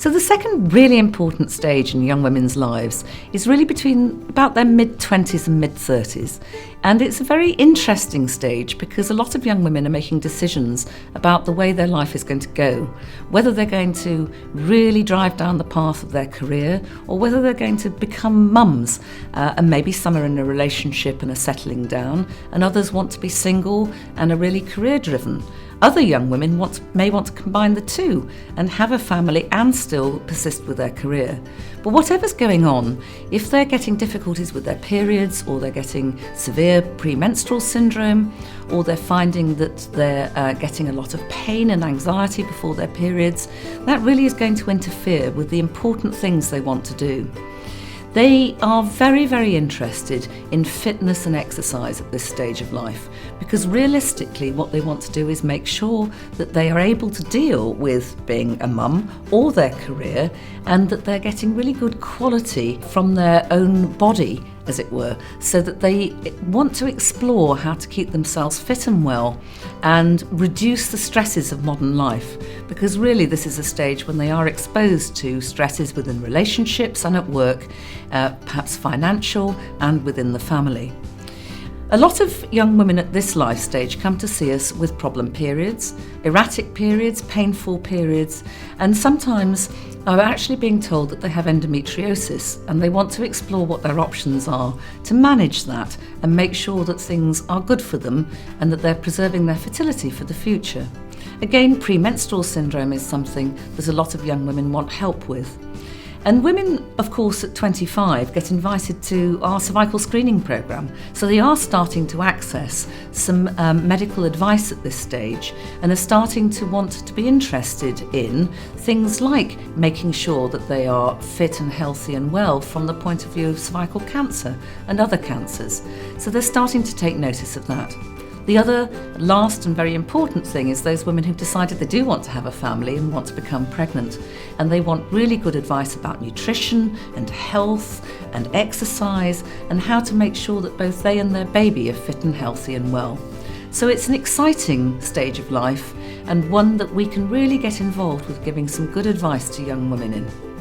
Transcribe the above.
So the second really important stage in young women's lives is really between about their mid-20s and mid-30s. And it's a very interesting stage because a lot of young women are making decisions about the way their life is going to go, whether they're going to really drive down the path of their career or whether they're going to become mums. And maybe some are in a relationship and are settling down, and others want to be single and are really career-driven. Other young women may want to combine the two and have a family and still persist with their career. But whatever's going on, if they're getting difficulties with their periods, or they're getting severe premenstrual syndrome, or they're finding that they're getting a lot of pain and anxiety before their periods, that really is going to interfere with the important things they want to do. They are very, very interested in fitness and exercise at this stage of life because realistically what they want to do is make sure that they are able to deal with being a mum or their career, and that they're getting really good quality from their own body, as it were, so that they want to explore how to keep themselves fit and well and reduce the stresses of modern life, because really this is a stage when they are exposed to stresses within relationships and at work, perhaps financial and within the family. A lot of young women at this life stage come to see us with problem periods, erratic periods, painful periods, and sometimes are actually being told that they have endometriosis, and they want to explore what their options are to manage that and make sure that things are good for them and that they're preserving their fertility for the future. Again, premenstrual syndrome is something that a lot of young women want help with. And women, of course, at 25 get invited to our cervical screening programme. So they are starting to access some medical advice at this stage and are starting to want to be interested in things like making sure that they are fit and healthy and well from the point of view of cervical cancer and other cancers. So they're starting to take notice of that. The other last and very important thing is those women who've decided they do want to have a family and want to become pregnant, and they want really good advice about nutrition and health and exercise and how to make sure that both they and their baby are fit and healthy and well. So it's an exciting stage of life, and one that we can really get involved with giving some good advice to young women in.